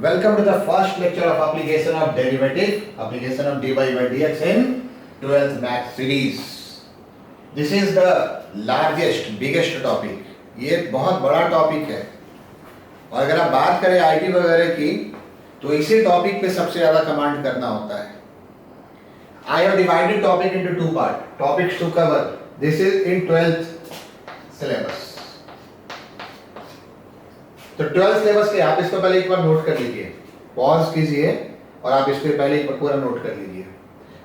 Welcome to the first lecture of application of derivative, application of dy by dx in 12th math series. This is the largest, biggest topic. ये बहुत बड़ा topic है और अगर आप बात करें आईटी वगैरह की तो इसी टॉपिक पे सबसे ज्यादा कमांड करना होता है. I have divided topic into two parts. Topics to cover. This is in 12th syllabus. तो 12th सिलेबस के आप इसको पहले एक बार नोट कर लीजिए, पॉज कीजिए और आप इसको पहले एक बार पूरा नोट कर लीजिए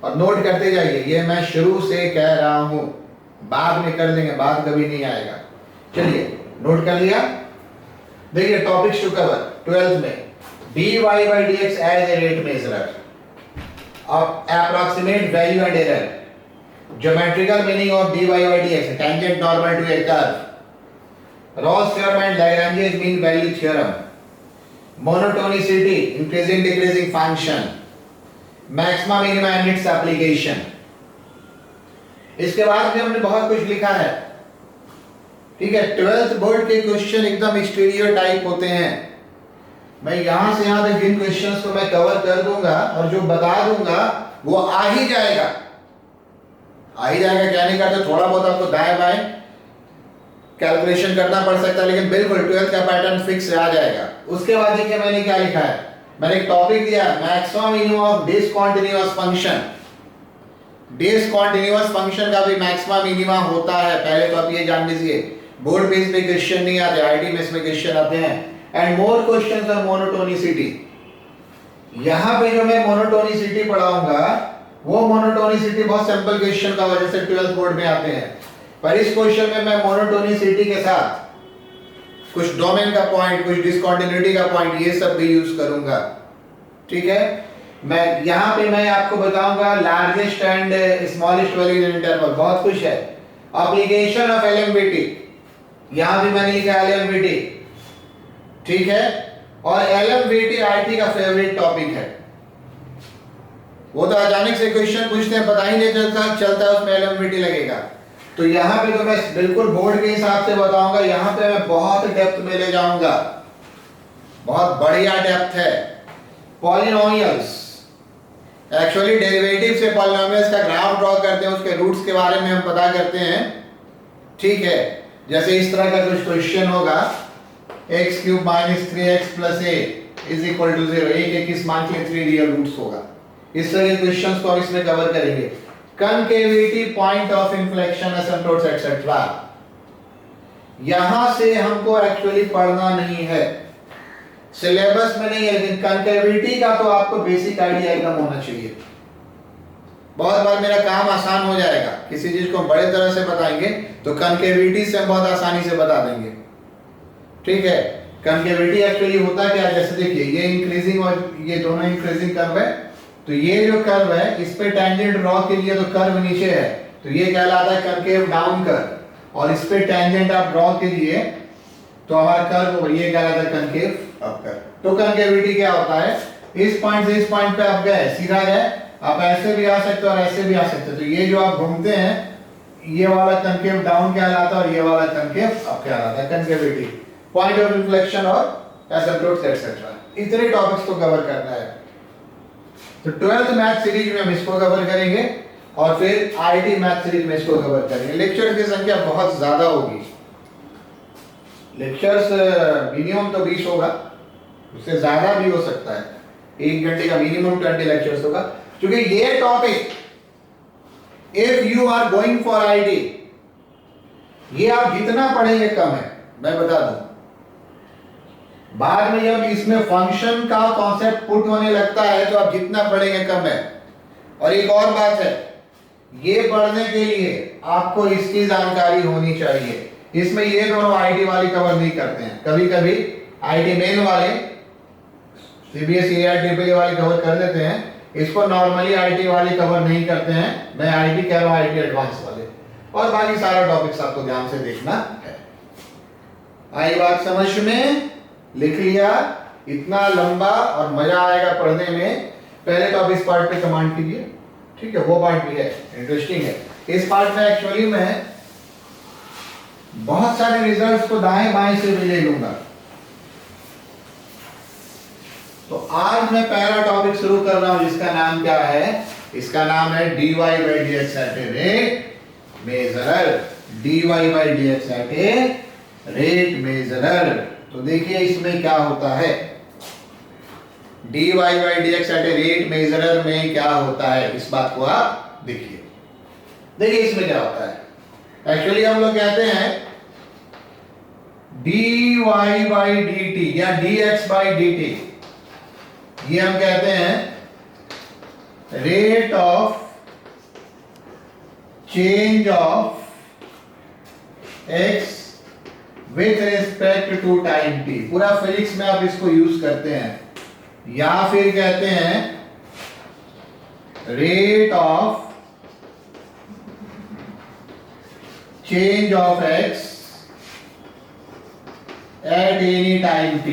और नोट करते जाइए. ये मैं शुरू से कह रहा हूं, बाद में कर लेंगे, बाद कभी नहीं आएगा. चलिए नोट कर लिया. देखिए टॉपिक्स टू कवर 12th में dy by dx as a rate measurer, approximate value and error, geometrical meaning of dy by dx, tangent normal to a curve, Ross theorem and Lagrange's mean value theorem, monotonicity, increasing decreasing function, maxima minima and its application. इसके बाद भी हमने बहुत कुछ लिखा है. ठीक है, 12th बोर्ड के क्वेश्चन एकदम स्टीरियोटाइप होते हैं. मैं यहां से यहां तक जिन क्वेश्चंस को मैं कवर कर दूंगा और जो बता दूंगा वो आ ही जाएगा. क्या नहीं करते, थोड़ा बहुत आपको दाएं बाएं कैलकुलेशन करना पड़ सकता है, लेकिन बिल्कुल 12th का पैटर्न फिक्स आ जाएगा. उसके बाद देखिए मैंने क्या लिखा है. मैंने एक टॉपिक दिया, maximum minimum of discontinuous function. Discontinuous function का भी मैक्सिमम मिनिमम होता है. पहले तो आप ये जान लीजिए, बोर्ड बेस पे क्वेश्चन नहीं आते, आईटी में इसमें क्वेश्चन आते हैं. And more questions on monotonicity. यहां पे जो मैं मोनोटोनिसिटी पढ़ाऊंगा वो मोनोटोनिसिटी बहुत सिंपल क्वेश्चन का वजह से 12th बोर्ड में आते हैं. पर इस क्वेश्चन में मैं मोनोटोनिसिटी के साथ कुछ डोमेन का पॉइंट, कुछ डिसकंटिन्यूटी का पॉइंट, ये सब भी यूज करूंगा. ठीक है, मैं यहां पे मैं आपको बताऊंगा largest and smallest value in interval. बहुत कुछ है. एप्लीकेशन ऑफ एलएमवीटी, यहां भी मैंने लिखा एलएमवीटी. ठीक है, और एलएमवीटी आईटी का फेवरेट टॉपिक है. वो तो अचानक से क्वेश्चन पूछते हैं, पता ही नहीं चलता उसमें एलएमवीटी लगेगा. तो यहाँ पे तो मैं बिल्कुल बोर्ड के हिसाब से बताऊंगा. यहाँ पे मैं बहुत डेप्थ में ले जाऊंगा, बहुत बढ़िया डेप्थ है. पॉलिनोमियल्स, एक्चुअली डेरिवेटिव से पॉलिनोमियल्स का ग्राफ ड्रॉ करते हैं, उसके रूट्स के बारे में हम पता करते हैं. ठीक है, जैसे इस तरह का कुछ क्वेश्चन होगा, x cube minus 3x plus a is equal to 0. एक किस मान के 3 रियल रूट्स होगा. इस तरह के क्वेश्चंस को हम इसमें कवर करेंगे. Concavity, point of inflection, asymptotes etcetera. यहां से हमको एक्चुअली पढ़ना नहीं है, सिलेबस में नहीं है, लेकिन कनकेविटी का तो आपको बेसिक आइडिया एकदम होना चाहिए. बहुत बार मेरा काम आसान हो जाएगा. किसी चीज को बड़े तरह से बताएंगे तो कनकेविटी से हम बहुत आसानी से बता देंगे. ठीक है, कनकेविटी एक्चुअली होता क्या है, जैसे देखिए ये इंक्रीजिंग और ये दोनों इंक्रीजिंग कर्व है. तो ये जो कर्व है इस पे टेंजेंट ड्रॉ के लिए तो कर्व नीचे है, तो ये कहलाता है कनकेव डाउन कर्व. और इस पे टेंजेंट आप ड्रॉ कीजिए तो हमारा कर्व ये कहलाता है कनकेव अप कर्व. तो कनकेविटी क्या होता है, इस पॉइंट से इस पॉइंट पे आप गए, सीधा गए, आप ऐसे भी आ सकते हो और ऐसे भी आ सकते हो. तो ये जो आप घूमते हैं ये वाला कनकेव डाउन कहलाता है और ये वाला कनकेव अप कहलाता है. कनकेविटी, पॉइंट ऑफ इन्फ्लेक्शन और एसिम्पटोट्स एटसेट्रा. इतने टॉपिक्स को कवर करना है. तो 12th मैथ सीरीज में हम इसको कवर करेंगे और फिर आईटी मैथ सीरीज में इसको कवर करेंगे. लेक्चर की संख्या बहुत ज्यादा होगी. लेक्चर्स मिनिमम तो 20 होगा, उससे ज्यादा भी हो सकता है. 1 घंटे का मिनिमम 20 लेक्चर्स होगा. क्योंकि ये topic if you are going for IT, ये आप जितना पढ़ेंगे कम है, मैं बता दूं. बाद में जब इसमें फंक्शन का कॉन्सेप्ट पुट होने लगता है तो आप जितना पढ़ेंगे कम है. और एक और बात है, ये पढ़ने के लिए आपको इसकी जानकारी होनी चाहिए. इसमें ये दोनों आईटी वाली कवर नहीं करते हैं. कभी कभी आईटी मेन वाले सीबीएसई आईटी वाली कवर कर देते हैं, इसको नॉर्मली आईटी वाली कवर नहीं करते हैं. मैं आईटी कह रहा हूं, आईटी एडवांस वाले. और बाकी सारा टॉपिक्स आपको ध्यान से देखना है. आई बात समझ में? लिख लिया? इतना लंबा और मजा आएगा पढ़ने में. पहले तो आप इस पार्ट पे कमांड कीजिए. ठीक है, वो पार्ट भी है, इंटरेस्टिंग है. इस पार्ट में एक्चुअली मैं बहुत सारे रिजल्ट्स को दाएं बाएं से भी ले लूंगा. तो आज मैं पहला टॉपिक शुरू कर रहा हूं जिसका नाम क्या है, इसका नाम है dy by dx at a rate measurer, dy by dx at a rate measurer। तो देखिए इसमें क्या होता है, dy by dx at a rate measurer में क्या होता है, इस बात को आप देखिए। देखिए इसमें क्या होता है, एक्चुअली हम लोग कहते हैं dy by dt या dx by dt, ये हम कहते हैं rate of change of x with respect to time t। पूरा फिजिक्स में आप इसको यूज करते हैं, या फिर कहते हैं rate of change of x at any time t।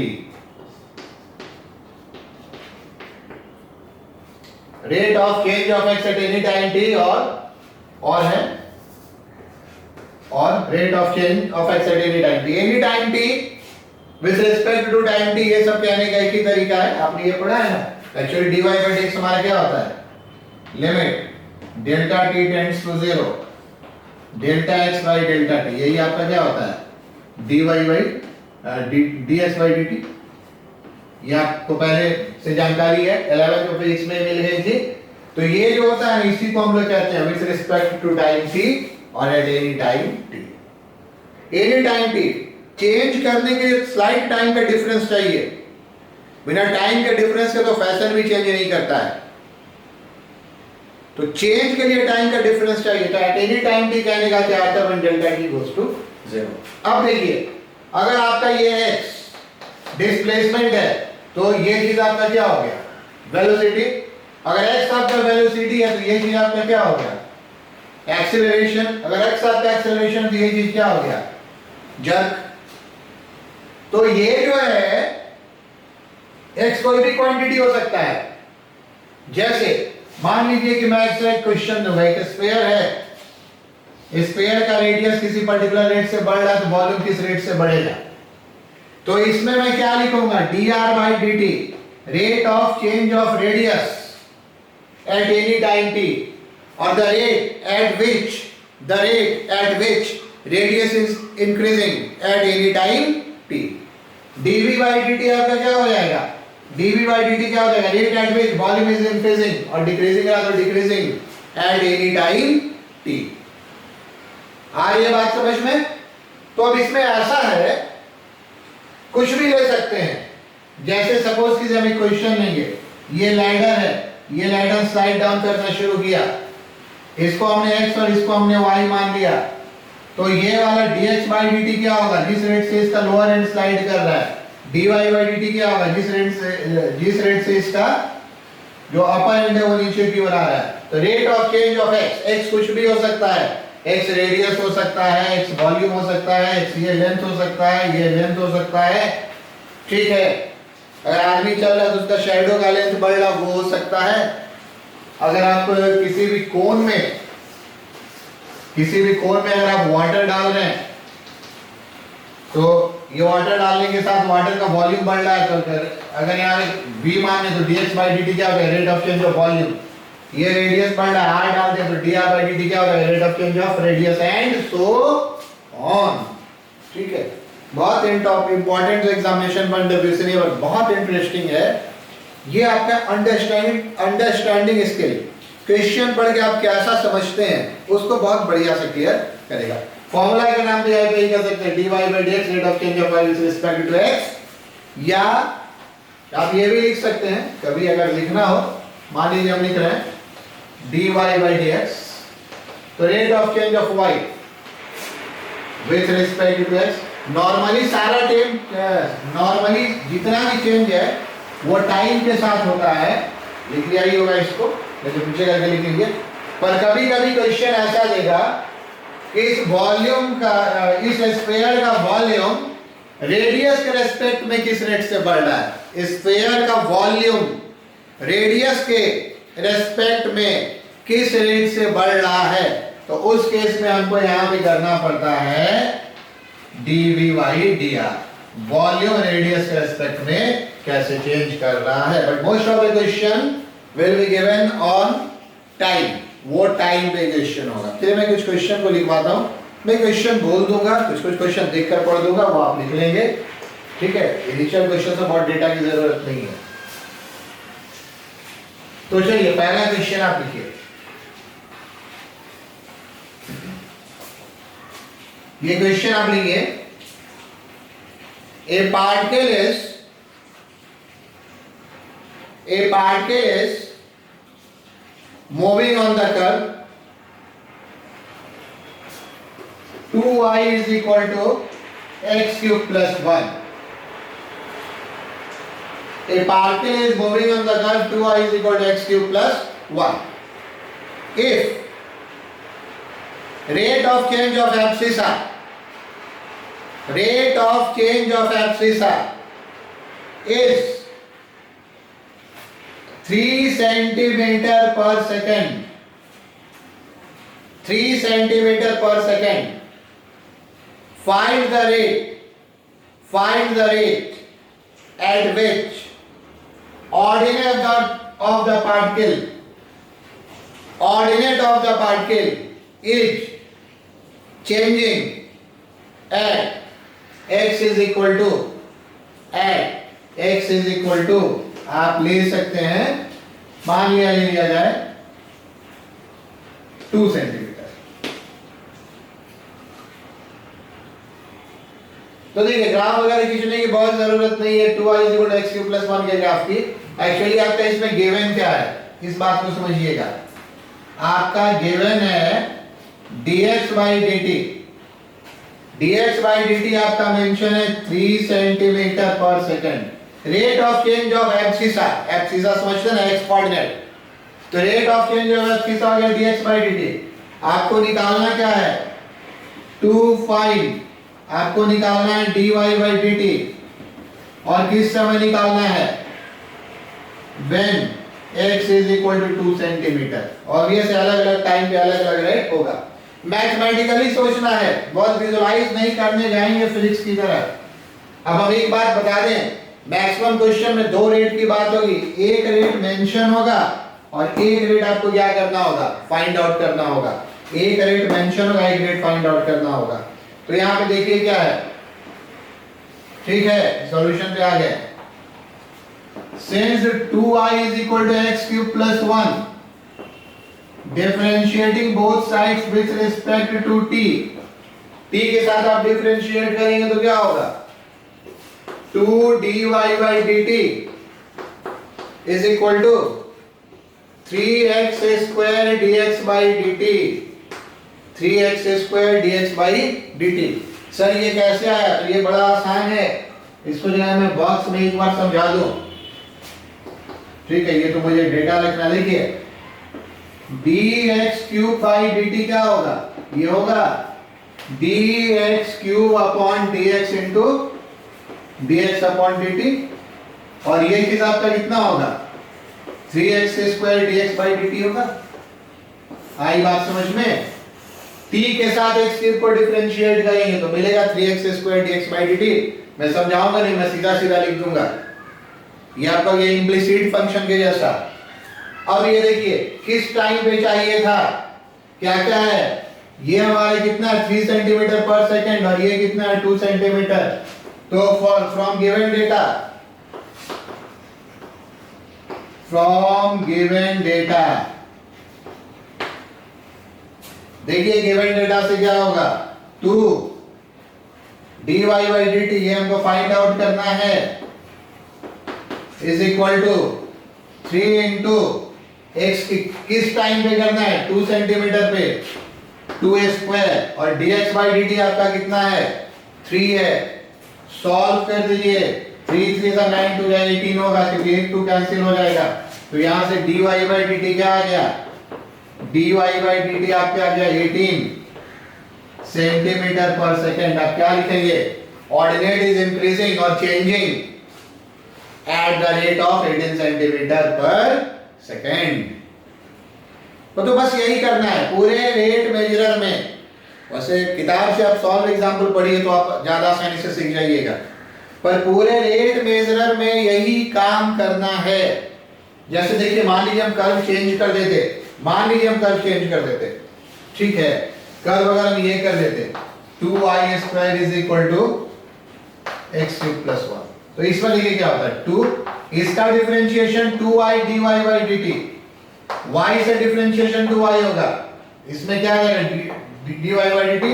Rate of change of x at any time t और है और rate of change of x at any time t, any time t with respect to time t, ये सब कहने का एक ही तरीका है, आपने ये पढ़ा है ना। एक्चुअली dy by dx हमारा क्या होता है, limit delta t tends to 0 delta x by delta t, यही आपका क्या होता है dy by dx by dt। ये आपको पहले से जानकारी है, 11th में फिजिक्स में मिल गई थी। तो ये जो होता है इसी को हम लोग कहते हैं with respect to time t और at any time t। Any time t change करने के स्लाइट टाइम का डिफरेंस चाहिए, बिना टाइम के डिफरेंस के तो फैशन भी चेंज नहीं करता है, तो चेंज के लिए टाइम का डिफरेंस चाहिए। तो एट एनी टाइम t कहने का क्या आता है, when delta t goes to 0। अब देखिए अगर आपका ये x डिस्प्लेसमेंट है तो ये चीज आपका क्या हो गया, वेलोसिटी। अगर x आपका वेलोसिटी है तो ये चीज आपका क्या हो गया, एक्सीलरेशन। अगर x आपका एक्सीलरेशन तो ये चीज क्या हो गया, जर्क। तो ये जो है x कोई भी क्वांटिटी हो सकता है, जैसे मान लीजिए कि मैं आपसे एक क्वेश्चन दूंगा, एक स्फीयर है, स्फीयर का रेडियस किसी पर्टिकुलर रेट से बढ़ रहा है तो वॉल्यूम किस रेट से बढ़ेगा। तो इसमें मैं क्या लिखूंगा, dr by dt, rate of change of radius eight any time t, और the rate at which radius is increasing at any time t। dv by dt आपका क्या हो जाएगा, dv by dt क्या हो जाएगा, rate at which volume is increasing और decreasing rather decreasing at any time t। आ रही है बात समझ में। तो अब इसमें ऐसा है, कुछ भी ले सकते हैं, जैसे सपोज कि हम एक क्वेश्चन लेंगे, ये लैडर है, ये लैडर स्लाइड डाउन करना शुरू किया, इसको हमने x और इसको हमने y मान लिया, तो ये वाला dx by dt क्या होगा, जिस रेट से इसका लोअर एंड स्लाइड कर रहा है, dy by dt क्या होगा, जिस रेट से इसका जो अपर एंड है वो नीचे की ओर आ रहा है। तो rate of change of x कुछ भी हो सकता है, x रेडियस हो सकता है, x वॉल्यूम हो सकता है, x ये लेंथ हो सकता है, ये लेंथ हो सकता है, ठीक है। अगर आदमी चल रहा है तो उसका शैडो का लेंथ बढ़ रहा वो हो सकता है। अगर आप किसी भी कोन में अगर आप वाटर डाल रहे हैं तो ये वाटर डालने के साथ वाटर का वॉल्यूम बढ़ रहा है, तो अगर यहाँ v माने तो dx by dt क्या होगा, rate of change of volume. ये रेडियस बढ़ रहा है, r डालते हैं तो dr by dt क्या होगा, rate of change of radius and so on. ठीक है, बहुत important examination point of view से नहीं, बहुत इंटरेस्टिंग है ये। आपका अंडरस्टैंडिंग स्किल, क्वेश्चन पढ़ के आप कैसा समझते हैं उसको बहुत बढ़िया से क्लियर करेगा। फॉर्मूला के नाम पे यही कर सकते हैं, dy by dx rate of change of y with respect to x। या आप ये भी लिख सकते हैं, कभी अगर लिखना हो, मान लीजिए हम लिख रहे हैं dy by dx, तो rate of change of y with respect to x। Normally सारा नॉर्मली जितना भी चेंज है वो टाइम के साथ होता है, लिख लिया ही होगा इसको, जैसे पीछे करके लिखेंगे। पर कभी कभी क्वेश्चन ऐसा देगा कि इस वॉल्यूम का, इस स्फीयर का वॉल्यूम रेडियस के रेस्पेक्ट में किस रेट से बढ़ रहा है, स्फीयर का वॉल्यूम रेडियस के रेस्पेक्ट में किस रेट से बढ़ रहा है, तो उस केस में हमको यहां पे करना पड़ता है dv by dr। Volume radius के रेस्पेक्ट में कैसे चेंज कर रहा है। But most of the question will be given on time, वो टाइम पे क्वेश्चन होगा। फिर मैं कुछ क्वेश्चन को लिखवाता हूँ, मैं क्वेश्चन बोल दूंगा, कुछ कुछ क्वेश्चन देखकर पढ़ दूंगा, वो आप लिख लेंगे, ठीक है। इनिशियल क्वेश्चन से बहुत डेटा की जरूरत नहीं है। तो चलिए पहला क्वेश्चन आप लिखिए। ये क्वेश्चन आप लिखिए, a particle is moving on the curve 2y is equal to x cube plus 1. A particle is moving on the curve 2y is equal to x cube plus 1. If rate of change of abscissa is 3 centimeter per second, 3 centimeter per second, find the rate at which ordinate of the particle is changing at x is equal to आप ले सकते हैं, मान लिया ले लिया जाए 2 centimetre. तो देखिए ग्राफ वगैरह खींचने की बहुत जरूरत नहीं है 2y = x³ + 1 के ग्राफ की। एक्चुअली आपका इसमें गिवन क्या है, इस बात को समझिएगा। आपका गिवन है dx/dt आपका मेंशन है 3 सेंटीमीटर पर second. Rate of change of abscissa समझते ना, एक्स कोऑर्डिनेट, तो rate of change of abscissa हो गया dx/dt। आपको निकालना क्या है, टू फाइंड, आपको निकालना है dy/dt, और किस समय निकालना है, when x = 2 सेंटीमीटर। ऑब्वियस अलग अलग टाइम पे अलग अलग रेट होगा। मैथमेटिकली सोचना है, बहुत विजुअलाइज नहीं करने जाएंगे फिजिक्स की तरह। अब हम एक बात बता दें, मैक्सिमम क्वेश्चन में 2 रेट की बात होगी, एक रेट मेंशन होगा और एक रेट आपको क्या करना होगा, फाइंड आउट करना होगा। एक रेट मेंशन होगा, एक रेट फाइंड आउट करना होगा। तो यहां पे देखिए क्या है, ठीक है, सॉल्यूशन पे आ गए। Since 2y = x³ + 1, differentiating both sides with respect to t के साथ आप डिफरेंशिएट करेंगे तो क्या होगा, 2 dy/dt is equal to 3x² dx/dt, 3x² dx/dt। Sir ये कैसे आया, तो ये बड़ा आसान है, इसको जो है मैं बॉक्स में एक बार समझा दूं, ठीक है। ये तो मुझे डेटा लिखना, लिखिए dx³/dt क्या होगा, ये होगा dx³/dx into dx/dt, और ये किस आपका कितना होगा, 3x² dx/dt होगा। आई बात समझ में। t के साथ x³ को डिफरेंशिएट करेंगे तो मिलेगा 3x² dx/dt। मैं समझाऊंगा नहीं, मैं सीधा सीधा लिख दूंगा, ये आपका ये इम्प्लिसिट फंक्शन के जैसा। अब ये देखिए किस टाइम पे चाहिए था, क्या क्या है, ये हमारे कितना है 3 सेंटीमीटर पर सेकंड, और ये कितना है 2 सेंटीमीटर। तो फ्रॉम गिवन डेटा देखिए, गिवन डेटा से क्या होगा, 2 dy/dt, ये हमको फाइंड आउट करना है, is equal to 3 into x किस टाइम पे करना है, 2 सेंटीमीटर पे, 2a², और dx/dt आपका कितना है, 3 है। सॉल्व कर दीजिए, 3 3 9 2 18 होगा, क्योंकि 1 2 कैंसिल हो जाएगा। तो यहां से dy/dt क्या आ गया, dy/dt आपका आ गया 18 सेंटीमीटर पर सेकंड। आप क्या लिखेंगे, ऑर्डिनेट इज इंक्रीजिंग और changing at the rate of 18 centimetre पर सेकंड। तो बस यही करना है पूरे रेट मेजरर में। वैसे किताब से आप सॉल्व एग्जांपल पढ़िए तो आप ज्यादा आसानी से सीख जाइएगा। पर पूरे रेट मेजरर में यही काम करना है। जैसे देखिए मान लीजिए हम कर्व चेंज कर देते, ठीक है, कर्व अगर हम ये कर देते 2y² is equal to x³ plus 1, तो इसमें देखिए क्या होता है 2, इसका differentiation 2y dy by dt, y से डिफरेंशिएशन 2y होगा, इसमें क्या आएगा dy बाई dt,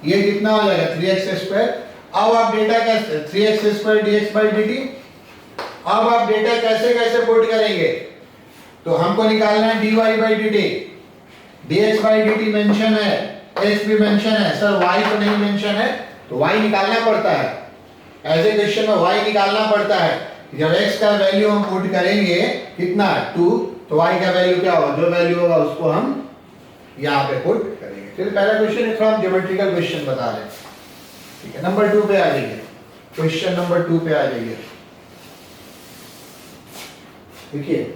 ये कितना हो जाएगा 3x²। अब आप डेटा कैसे 3x² dx बाई dt, अब आप डेटा कैसे कैसे पुट करेंगे, तो हमको निकालना है dy by dt, dx by dt mention है, x भी मेंशन है, सर y तो नहीं मेंशन है, तो y निकालना पड़ता है, ऐसे क्वेश्चन में y निकालना पड़ता है। जब x का वैल्यू हम पुट करेंगे कितना 2, तो y का वैल्यू क्या होगा, जो वैल्यू होगा उसको हम यहाँ पे पुट करेंगे। चलिए पहला क्वेश्चन है, थोड़ा हम ज्योमेट्रिकल क्वेश्चन बता रहे हैं, ठीक है। नंबर 2 पे आ जाइए, क्वेश्चन नंबर 2 पे आ जाइए। देखिए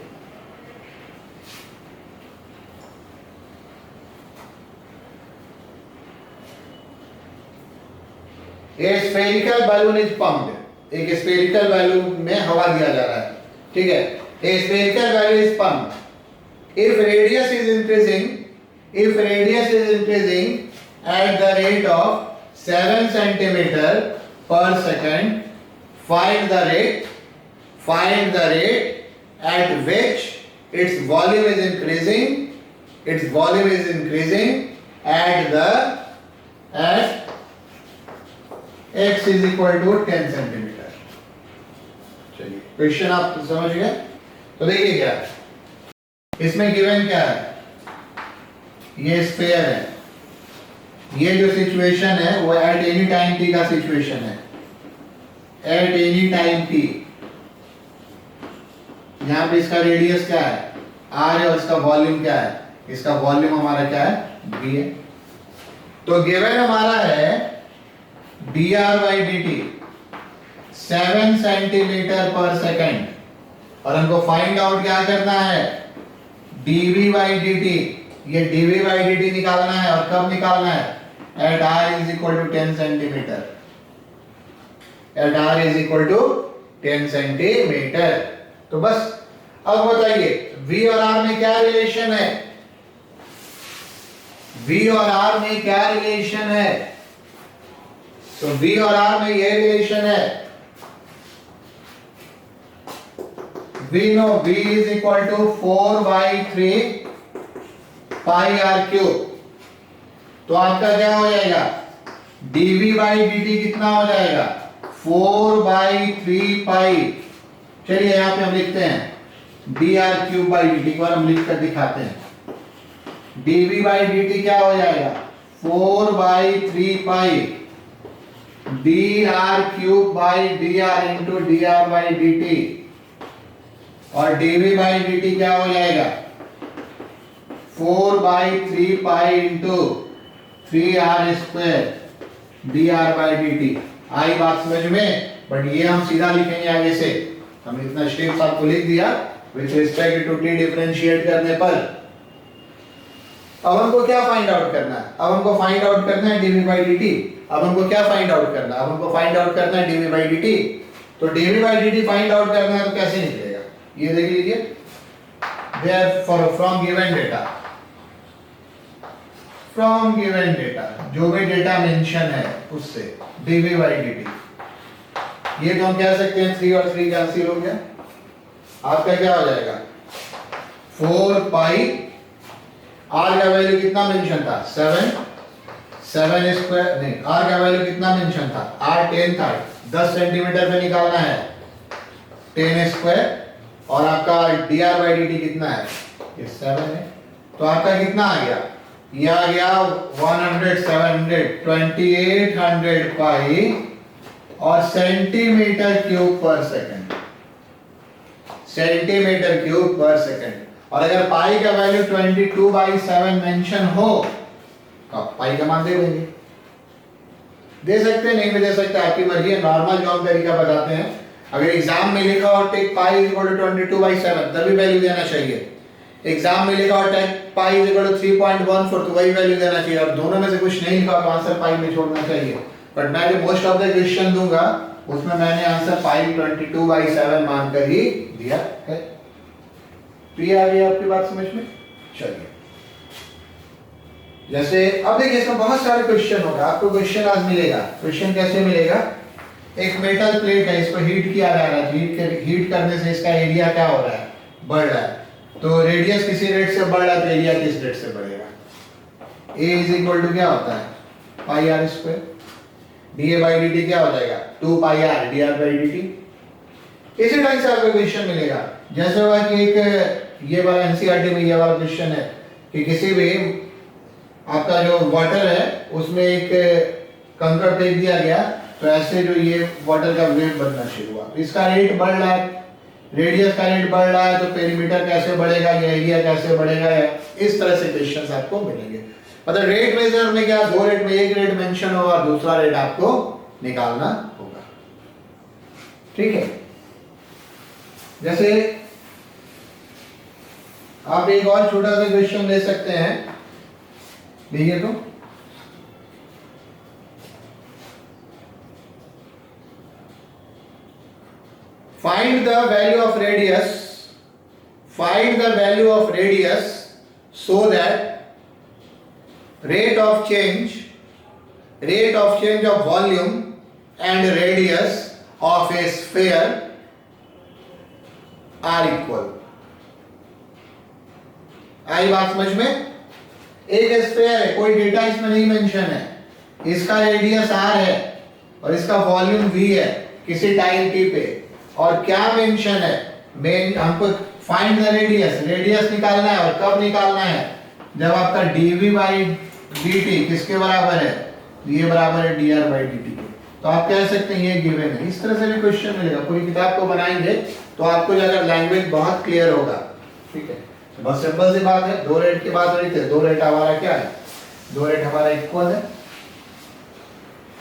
A spherical balloon is pumped, एक स्फेरिकल बैलून में हवा दिया जा रहा है, ठीक है। A spherical balloon is pumped, if radius is increasing at the rate of 7 centimeter per second, find the rate at which its volume is increasing at x is equal to 10 centimetre. चलिए question आप समझ गए। तो देखिए क्या इसमें given क्या है, ये स्फीयर है, ये जो सिचुएशन है वो एट एनी टाइम t का सिचुएशन है, एट एनी टाइम t। यहाँ पे इसका रेडियस क्या है r है और इसका वॉल्यूम क्या है, इसका वॉल्यूम हमारा क्या है v है। तो गिवन हमारा है dr बाई dt 7 सेंटीमीटर पर सेकंड, और हमको फाइंड आउट क्या करना है dv बाई dt, ये dv बाई dt निकालना है, और कब निकालना है at r is equal to 10 centimetre, at r is equal to 10 centimetre. तो बस अब बताइए v और r में क्या रिलेशन है, v और r में क्या रिलेशन है, तो v और r में ये रिलेशन है, we know v is equal to 4/3 pi r cube। तो आपका क्या हो जाएगा dv बाई dt कितना हो जाएगा 4/3 पाई। चलिए यहां पे हम लिखते हैं dr³ बाई dt, एक बार हम लिख कर दिखाते हैं। dv बाई dt क्या हो जाएगा 4/3 पाई dr³ by dr into dr by dt, और dv बाई dt क्या हो जाएगा 4/3 pi into 3r² dr by dt। आई बात समझ में, बट ये हम सीधा लिखेंगे आगे से, हमने इतना स्टेप्स आपको लिख दिया with respect to t differentiate करने पर। अब हमको क्या फाइंड आउट करना है, अब हमको फाइंड आउट करना है dv बाई dt। अब हमको क्या फाइंड आउट करना है, अब हमको फाइंड आउट करना है dv बाई dt। तो dv by dt find out करना है तो कैसे निकलेगा, ये देख लीजिए, therefore from given data, जो भी डेटा मेंशन है उससे dv बाई dt, ये तो हम कह सकते हैं 3 और 3 कैंसिल हो गया, आपका क्या हो जाएगा 4 पाई, r का वैल्यू कितना मेंशन था 7 स्क्वायर, नहीं r का वैल्यू कितना मेंशन था r 10 था, 10 सेंटीमीटर पे निकालना है 10 स्क्वायर, और आपका dr बाई dt कितना है ये 7 है। तो आपका कितना आ गया, ये आ गया 2800 पाई और सेंटीमीटर क्यूब पर सेकंड, सेंटीमीटर क्यूब पर सेकंड। और अगर पाई का वैल्यू 22/7 मेंशन हो तो आप पाई का मान दे देंगे, दे सकते हैं, नहीं भी दे सकते, आपकी मर्जी है। नॉर्मल जो हम तरीका बताते हैं, अगर एग्जाम में लिखा हो take pi is equal to 22/7 तभी वैल्यू देना चाहिए, एग्जाम में लिखा हो take pi is equal to 3.14 तो वही वैल्यू देना चाहिए, और दोनों में से कुछ नहीं लिखा तो आंसर पाई में छोड़ना चाहिए। बट मैं जो मोस्ट ऑफ द क्वेश्चन दूंगा उसमें मैंने आंसर 522/7 मानकर ही दिया है। तो ये आ गई आपकी बात समझ में। चलिए, जैसे अब देखिए इसमें बहुत सारे क्वेश्चन होगा, आपको क्वेश्चन आज मिलेगा। क्वेश्चन कैसे मिलेगा? एक मेटल प्लेट है, इसको हीट किया जा रहा है, हीट करने से इसका एरिया क्या हो रहा है? बढ़ रहा है। तो रेडियस किसी रेट से बढ़ रहा है तो एरिया किस रेट से बढ़ेगा? A इज इक्वल टू क्या होता है? Pi R square. dA by dt क्या हो जाएगा? 2 pi R dr by dt। इसी टाइप से आपको क्वेश्चन मिलेगा। जैसे हुआ कि एक ये वाला एनसीईआरटी में ये वाला क्वेश्चन है कि किसी भी आपका जो वाटर है उसमें एक कंकड़ फेंक दिया गया, तो ऐसे जो ये वाटर का वेव बनना शुरू हुआ, तो इसका रेट बढ़ रहा है, रेडियस का रेट बढ़ रहा है, तो पेरीमीटर कैसे बढ़ेगा या एरिया कैसे बढ़ेगा, या इस तरह से क्वेश्चंस आपको मिलेंगे। मतलब रेट मेजर में क्या, दो रेट में एक रेट मेंशन होगा, दूसरा रेट आपको निकालना होगा। ठीक है, जैसे आप एक और छोटा सा क्वेश्चन ले सकते हैं, देखिए तो find the value of radius, find the value of radius so that rate of change of volume and radius of a sphere are equal। आई बात समझ में? एक स्फीयर है, कोई डेटा इसमें नहीं मेंशन है, इसका रेडियस r है और इसका वॉल्यूम v है किसी टाइम t पे, और क्या मेंशन है? मेन हमको फाइंड द रेडियस, रेडियस निकालना है। और कब निकालना है? जब आपका dv बाई dt किसके बराबर है? ये बराबर है dr बाई dt के। तो आप कह सकते हैं ये गिवन है। इस तरह से भी क्वेश्चन मिलेगा। पूरी किताब को बनाएंगे तो आपको अगर लैंग्वेज बहुत क्लियर होगा। ठीक है, बस सिंपल सी बात है। दो रेट की बात हो रही थी, दो रेट हमारा क्या है? दो रेट हमारा इक्वल है।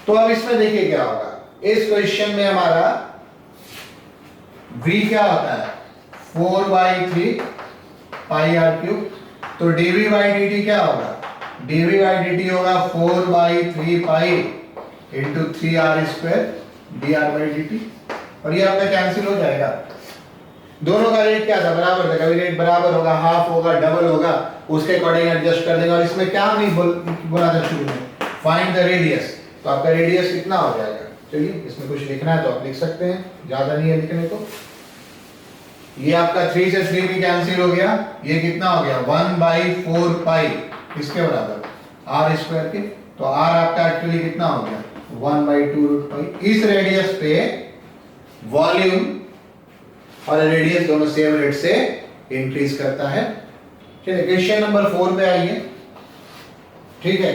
तो अब इसमें देखिए क्या होगा। इस क्वेश्चन में हमारा v क्या होता है? 4/3 पाई आर क्यूब। तो dv बाई dt क्या होगा? dv बाई dt होगा 4/3 pi into 3r square dr by dt। और ये आपका कैंसिल हो जाएगा। दोनों का रेट क्या था? बराबर था। कभी रेट बराबर होगा, हाफ होगा, डबल होगा, उसके अकॉर्डिंग एडजस्ट कर देंगे। और इसमें क्या नहीं बोला था शुरू में? Find the radius. तो आपका रेडियस कितना हो जाएगा? चलिए, इसमें कुछ लिखना है तो आप लिख सकते हैं, ज्यादा नहीं है लिखने को। ये आपका 3 से 3 भी कैंसिल हो गया। ये कितना हो गया? 1/4 पाई किसके बराबर? r स्क्वायर के। तो r आपका एक्चुअली कितना हो गया? 1/2 रूट पाई। इस रेडियस पे वॉल्यूम और रेडियस दोनों सेम रेट से इंक्रीज करता है। चलिए क्वेश्चन नंबर 4 पे आइए। ठीक है,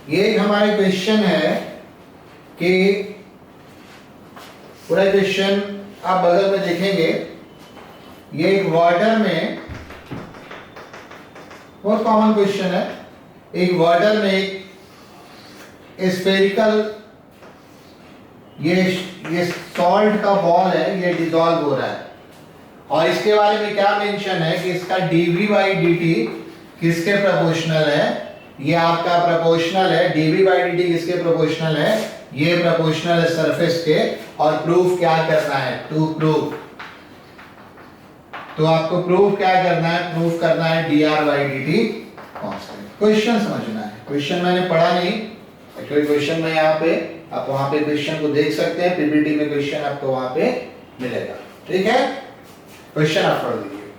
ये हमारे क्वेश्चन है कि पूरा क्वेश्चन आप बगल में देखेंगे। ये एक वाटर में बहुत कॉमन क्वेश्चन है। एक वाटर में एक स्फेरिकल ये सॉल्ट का बॉल है, ये डिसॉल्व हो रहा है। और इसके बारे में क्या मेंशन है कि इसका dv बाई dt किसके प्रोपोर्शनल है? ये आपका प्रोपोर्शनल है। dv बाई dt किसके प्रोपोर्शनल है? ये प्रोपोर्शनल है सरफेस के। और प्रूफ क्या करना है? टू प्रूफ, तो आपको प्रूफ क्या करना है? प्रूफ करना है dr by dt constant. Question समझना है। क्वेश्चन मैंने पढ़ा नहीं, एक्चुअली क्वेश्चन में यहाँ पे आप वहां पे क्वेश्चन को देख सकते हैं। पीपीटी में क्वेश्चन आपको वहां पे मिलेगा। ठीक है, क्वेश्चन आप पढ़ लीजिए।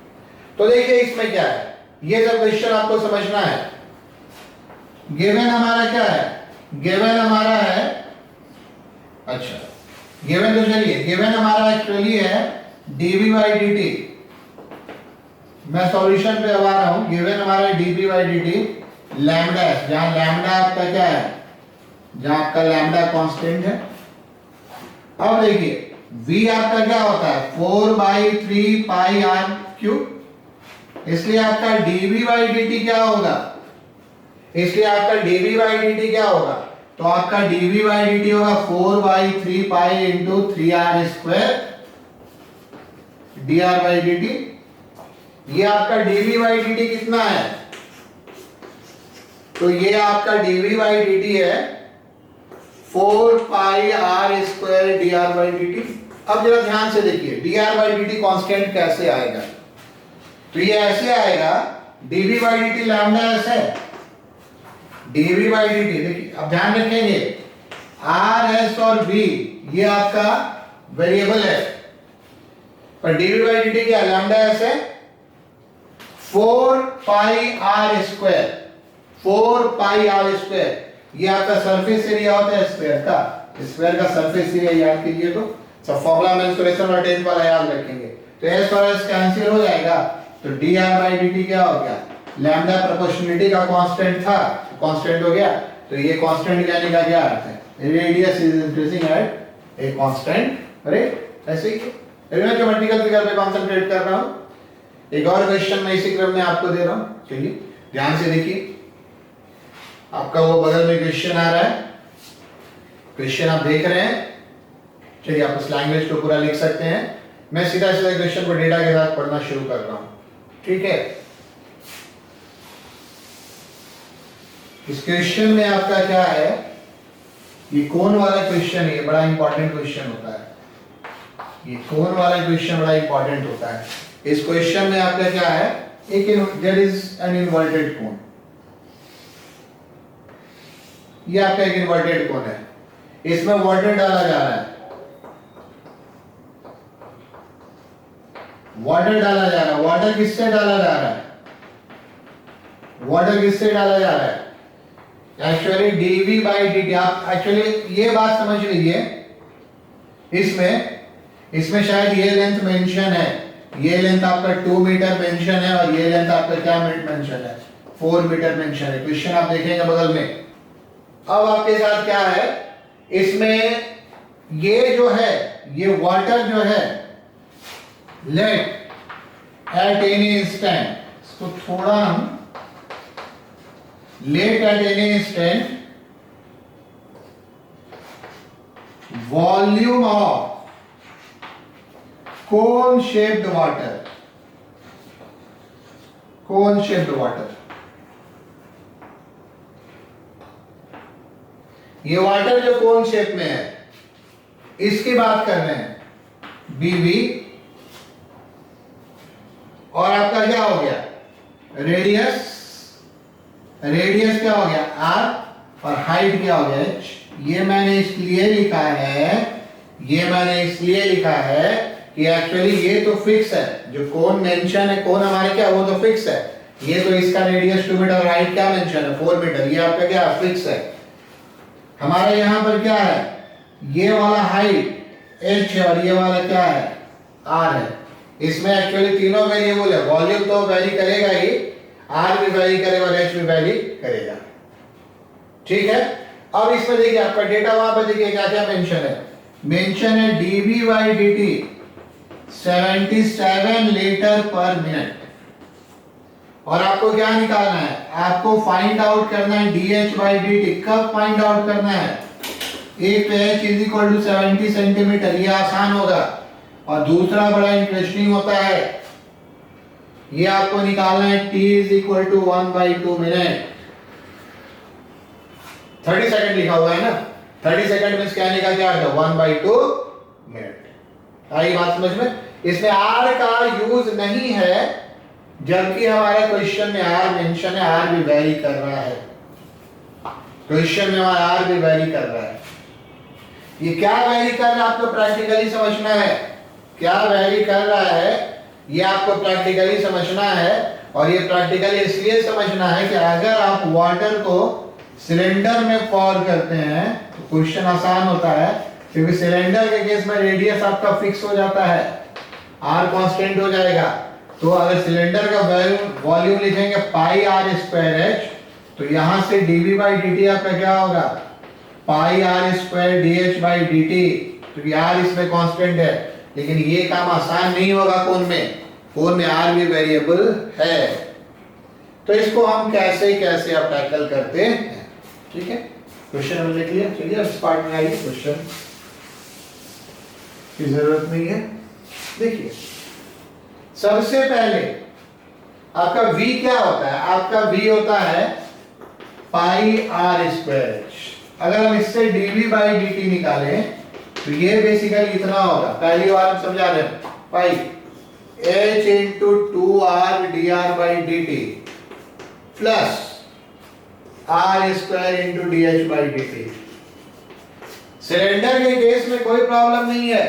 तो देखिए इसमें क्या है, ये सब क्वेश्चन आपको समझना है। गिवन हमारा क्या है? गिवन हमारा है, अच्छा गिवन तो चलिए, गिवन हमारा एक्चुअली है dv बाई dt। मैं सॉल्यूशन पे आ रहा हूं। गिवन हमारा dv बाई dt लैम्डा है, जहां लैम्डा आपका क्या है? जहां आपका लैम्डा कांस्टेंट है। अब देखिए v आपका क्या होता है? 4/3 पाई r क्यूब। इसलिए आपका dv बाई dt क्या होगा? इसलिए आपका dv बाई dt क्या होगा? तो आपका dv बाई dt होगा 4/3 pi into 3r square dr by dt। ये आपका dv बाई dt कितना है? तो ये आपका dv बाई dt है 4 पाई r square dr by dt। अब जरा ध्यान से देखिए dr बाई dt कांस्टेंट कैसे आएगा, तो ये ऐसे आएगा dv by dt lambda s है, dv बाई dt देखिए अब ध्यान रखेंगे r s और v ये आपका वेरिएबल है, पर dv बाई dt क्या लैम्डा s है 4 पाई r स्क्वायर, 4 पाई r स्क्वायर ये आपका सरफेस एरिया होता है स्क्वायर का, स्क्वायर का सरफेस एरिया याद कीजिए तो सब फॉर्मूला मेंसुरेशन और 10th वाला याद रखेंगे। तो s और s कैंसिल हो जाएगा, तो dr बाई dt क्या हो गया, लैम्डा प्रोपोर्शनलिटी का कांस्टेंट था, कांस्टेंट हो गया। तो ये कांस्टेंट यानी का क्या अर्थ है, radius is increasing at a constant rate. ऐसे ही मैं ज्योमेट्रिकल फिगर पे कंसंट्रेट कर रहा हूं। एक और क्वेश्चन मैं इसी क्रम में आपको दे रहा हूं, चलिए ध्यान से देखिए। आपका वो बगल में क्वेश्चन आ रहा है, क्वेश्चन आप देख रहे हैं, चलिए आप उस लैंग्वेज को पूरा लिख सकते हैं। मैं सीधा सीधा क्वेश्चन को डेटा के साथ पढ़ना शुरू कर रहा हूं, ठीक है। इस क्वेश्चन में आपका क्या है, ये कोण वाला क्वेश्चन है, ये बड़ा इंपॉर्टेंट क्वेश्चन होता है, ये कोण वाला क्वेश्चन बड़ा इंपॉर्टेंट होता है। इस क्वेश्चन में आपका क्या है, एक देयर इज एन इन्वर्टेड कोण, ये आपका एक इन्वर्टेड कोण है, इसमें वाटर डाला जा रहा है, वाटर डाला जा रहा है। वाटर किससे डाला जा रहा है, वाटर किससे डाला जा रहा है, एक्चुअली dv बाई dt। आप एक्चुअली ये बात समझ लीजिए, इसमें शायद ये लेंथ मेंशन है, ये लेंथ आपका 2 मीटर मेंशन है और ये लेंथ आपका क्या मेंशन है, 4 मीटर मेंशन है। क्वेश्चन आप देखेंगे बगल में। अब आपके साथ क्या है, इसमें ये जो है, ये वाटर जो है, लेट एट एनी इंस्टेंट, इसको थोड़ा हम let at any instant volume of cone shaped water, cone shaped water, ये वाटर जो कोन शेप में है इसकी बात कर रहे हैं, BV, और आपका क्या हो गया रेडियस, रेडियस क्या हो गया R और हाइट क्या हो गया H। ये मैंने इसलिए लिखा है, ये मैंने इसलिए लिखा है कि एक्चुअली ये तो फिक्स है, जो कोन मेंशन है, कोन हमारे क्या वो तो फिक्स है, ये तो इसका रेडियस 2 मीटर और हाइट क्या मेंशन है 4 मीटर, ये आपका क्या फिक्स है। हमारे यहां पर क्या है, ये वाला हाइट h है और ये वाला क्या है r है। इसमें एक्चुअली तीनों वेरिएबल है, वॉल्यूम तो वेरी करेगा ही, r भी वेरी करेगा और h भी वेरी करेगा, ठीक है। अब इसमें देखिए आपका डेटा वहां पर देखिए क्या क्या मेंशन है, मेंशन है dv बाई dt 77 लीटर पर मिनट, और आपको क्या निकालना है, आपको फाइंड आउट करना है dh बाई dt। कब फाइंड आउट करना है, एक तो h is equal to 70 centimetre, ये आसान होगा, और दूसरा बड़ा इंटरेस्टिंग होता है, ये आपको निकालना है t is equal to 1/2 minute. 30 second लिखा हुआ है ना, 30 सेकंड में क्या निकल क्या आता है 1/2 मिनट। आई बात समझ में। इसमें r का यूज नहीं है, जबकि हमारे क्वेश्चन में r मेंशन है, r भी वेरी कर रहा है, क्वेश्चन में हमारा r भी वेरी कर रहा है। ये क्या वेरी कर रहा है आपको प्रैक्टिकली समझना है, क्या वेरी कर रहा है ये आपको प्रैक्टिकली समझना है, और ये प्रैक्टिकली इसलिए समझना है कि अगर आप वाटर को सिलेंडर में पॉर करते हैं तो क्वेश्चन आसान होता है, क्योंकि सिलेंडर के केस में रेडियस आपका फिक्स हो जाता है, r कांस्टेंट हो जाएगा। तो अगर सिलेंडर का वॉल्यूम लिखेंगे पाई r स्क्वायर h, तो यहां से dv बाई dt आपका क्या होगा पाई r square dh by dt, क्योंकि r इसमें कांस्टेंट है। लेकिन ये काम आसान नहीं होगा कोण में r भी वेरिएबल है, तो इसको हम कैसे कैसे अब टैकल करते हैं, ठीक है। क्वेश्चन हमने लिख लिया, चलिए इस पार्ट में आइए, क्वेश्चन की जरूरत नहीं है। देखिए सबसे पहले आपका v क्या होता है, आपका v होता है पाई आर स्क्वायर एच। अगर हम इससे dv बाई dt निकालें तो ये बेसिकली इतना होगा, पहली बार हम समझा रहे हैं, pi h into 2r dr by dt plus R square into D by dt। Cylinder के केस में कोई प्रॉब्लम नहीं है,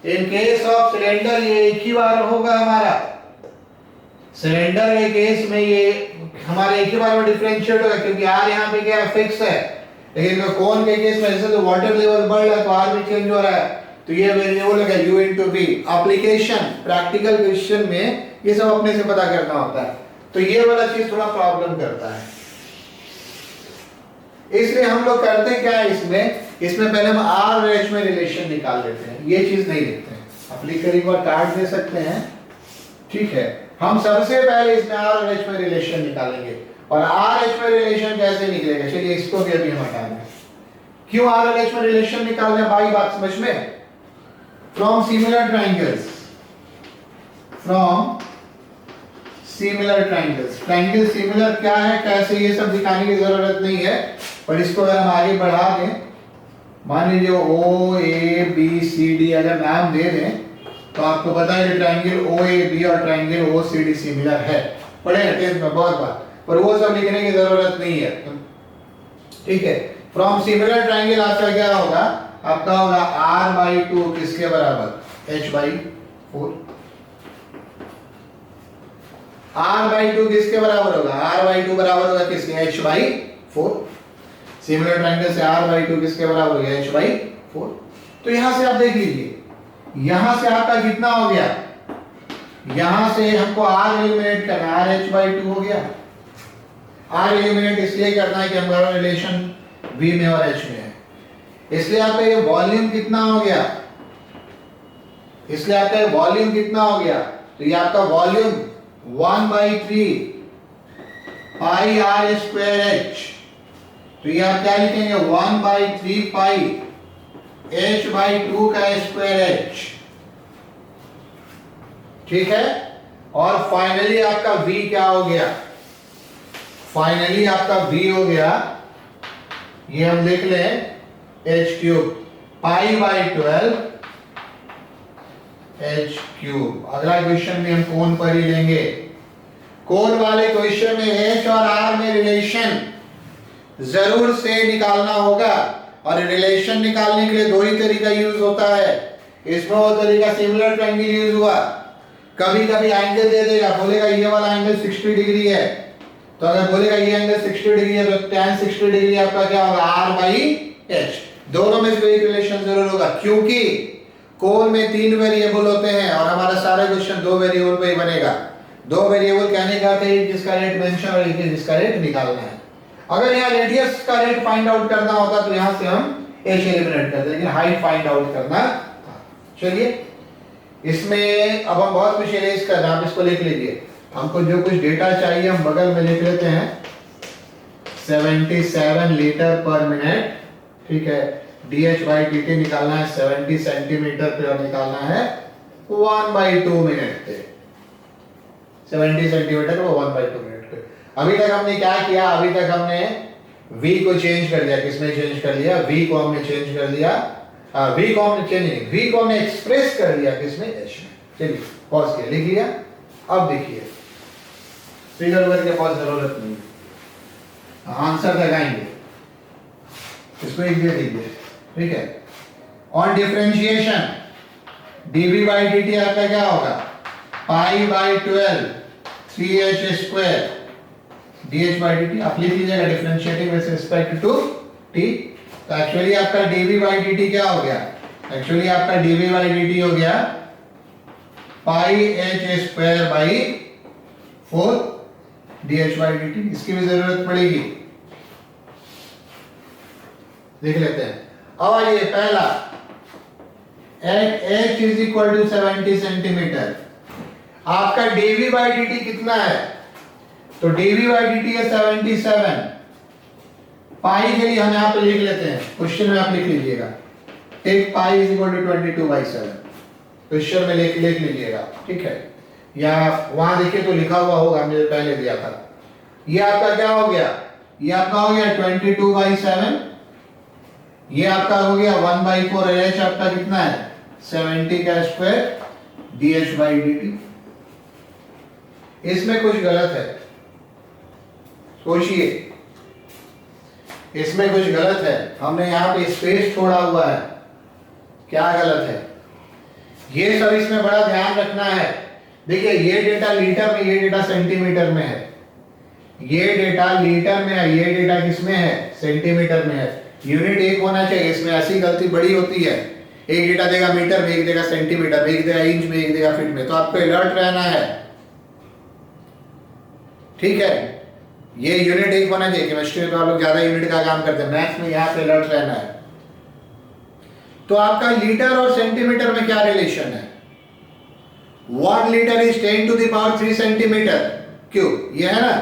इन केस ऑफ सिलेंडर ये एक ही बार होगा हमारा, सिलेंडर के केस में ये हमारे एक ही बार में डिफरेंशिएट होगा क्योंकि आर यहाँ पे क्या है, फिक्स है। लेकिन कोन के केस में जैसे तो वाटर लेवल बढ़ रहा है तो आर भी चेंज हो रहा है, तो ये वेरिएबल होगा u into v। Application practical question में ये सब अपने से पता करना होता है, तो ये वाला चीज थोड़ा प्रॉब्लम करता है। इसलिए हम लोग करते क्या है, इसमें पहले हम आर और एच में रिलेशन निकाल लेते हैं, ये चीज नहीं लिखते हैं। एप्लीकर एक बार काट दे सकते हैं, ठीक है। हम सबसे पहले इसमें आर और एच में रिलेशन निकालेंगे, और आर एच में रिलेशन कैसे निकलेगा, चलिए इसको भी अभी हम हटा दें। क्यों आर और एच में रिलेशन निकालना है भाई, बात समझ में। From similar triangles, from similar triangles, triangle similar क्या है कैसे ये सब दिखाने की जरूरत नहीं है, पर इसको अगर हम आगे बढ़ा दें, मान लीजिए ओ ए बी सी डी अगर नाम दे दें तो आपको पता है ट्राइंगल ओ ए बी और triangle O C D similar है, पढ़े हैं टेंथ में बहुत बार, पर वो सब लिखने की जरूरत नहीं है, ठीक है। फ्रॉम सिमिलर ट्राइंगल आपका क्या होगा, आपका होगा r बाई 2 किसके बराबर, h बाई 4। r बाई 2 किसके बराबर होगा, r बाई 2 बराबर होगा किसके, h बाई 4। सिमिलर ट्राइंगल से r बाई 2 किसके बराबर हो गया, h बाई 4। तो यहां से आप देख लीजिए, यहां से आपका कितना हो गया, यहां से हमको r एलिमिनेट करना है, r h बाई 2 हो गया। r एलिमिनेट इसलिए करना है कि हमारा रिलेशन v में और h में है, इसलिए आपका ये वॉल्यूम कितना हो गया, इसलिए आपका ये वॉल्यूम कितना हो गया, तो ये आपका वॉल्यूम 1/3 पाई r स्क्वायर h। तो ये आप क्या लिखेंगे, 1/3 पाई h बाई 2 का स्क्वायर h, ठीक है। और फाइनली आपका v क्या हो गया, फाइनली आपका v हो गया, ये हम लिख लें h cube pi by 12 h cube. अगला क्वेश्चन में हम कोण पर ही लेंगे, कोण वाले क्वेश्चन में h और r में रिलेशन जरूर से निकालना होगा, और रिलेशन निकालने के लिए दो ही तरीका यूज होता है। इसमें वो तरीका सिमिलर ट्रायंगल यूज हुआ, कभी कभी एंगल दे देगा, बोलेगा ये वाला एंगल 60 डिग्री है, तो अगर बोलेगा ये एंगल 60 डिग्री है तो tan 60 डिग्री आपका क्या होगा, r बाई h। दोनों में से एक रिलेशन जरूर होगा, क्योंकि कोण में 3 वेरिएबल होते हैं और हमारा सारा क्वेश्चन 2 वेरिएबल पे ही बनेगा। 2 वेरिएबल कहने का अर्थ है जिसका रेट मेंशन और एक जिसका रेट निकालना है। अगर यहाँ रेडियस का रेट फाइंड आउट करना होता तो यहाँ से हम h एलिमिनेट करते, लेकिन हाइट फाइंड आउट करना था। चलिए इसमें अब हम बहुत कुछ इरेज कर रहे हैं, आप इसको लिख लीजिए। हमको जो कुछ डेटा चाहिए हम बगल में लिख लेते हैं, 77 लीटर पर मिनट, ठीक है। dh बाई dt निकालना है 70 सेंटीमीटर पे और निकालना है 1/2 मिनट पे, 70 सेंटीमीटर को 1/2 मिनट पे। अभी तक हमने क्या किया, अभी तक हमने v को चेंज कर दिया, किसमें चेंज कर दिया, v को हमने चेंज कर दिया, v को हमने चेंज नहीं, v को हमने एक्सप्रेस कर दिया किसमें, h में। चलिए पॉज किया, लिख लिया। अब देखिए फिगर करके पॉज जरूरत नहीं, आंसर लगाएंगे, इसको एक दे दीजिए, ठीक है। On differentiation dv by dt आपका क्या होगा, pi by 12 3h square dh by dt। आप लिख लीजिएगा differentiating with respect to t। तो एक्चुअली आपका dv बाई dt क्या हो गया, एक्चुअली आपका dv बाई dt हो गया पाई h square by 4 dh by dt। इसकी भी जरूरत पड़ेगी, देख लेते हैं। अब आइए पहला, at h is equal to 70 centimetre, आपका dv बाई dt कितना है, तो dv बाई dt है 77। पाई के लिए हम यहाँ पे लिख लेते हैं, क्वेश्चन में आप लिख लीजिएगा, take pi is equal to 22/7, question में लिख लीजिएगा, ठीक है। या वहां देखिए तो लिखा हुआ होगा, हमने पहले दिया था। ये आपका क्या हो गया, ये आपका हो गया 22/7, ये आपका हो गया 1/4, एच आपका कितना है 70 का स्क्वायर dH/dt। इसमें कुछ गलत है, सोचिए इसमें कुछ गलत है, हमने यहाँ पे स्पेस छोड़ा हुआ है, क्या गलत है ये सब इसमें बड़ा ध्यान रखना है। देखिए ये डेटा लीटर में, ये डेटा सेंटीमीटर में है, ये डेटा लीटर में है, ये डेटा किसमें है सेंटीमीटर में है, यूनिट एक होना चाहिए। इसमें ऐसी गलती बड़ी होती है, एक डेटा देगा मीटर में, एक देगा सेंटीमीटर में, एक देगा इंच में, एक देगा फीट में, तो आपको अलर्ट रहना है, ठीक है। ये यूनिट एक होना चाहिए, केमिस्ट्री में तो आप लोग ज्यादा यूनिट का काम करते हैं, मैथ्स में यहाँ पे अलर्ट रहना है। तो आपका लीटर और सेंटीमीटर में क्या रिलेशन है, 1 लीटर इज 10⁻³ सेंटीमीटर क्यूब, ये है ना,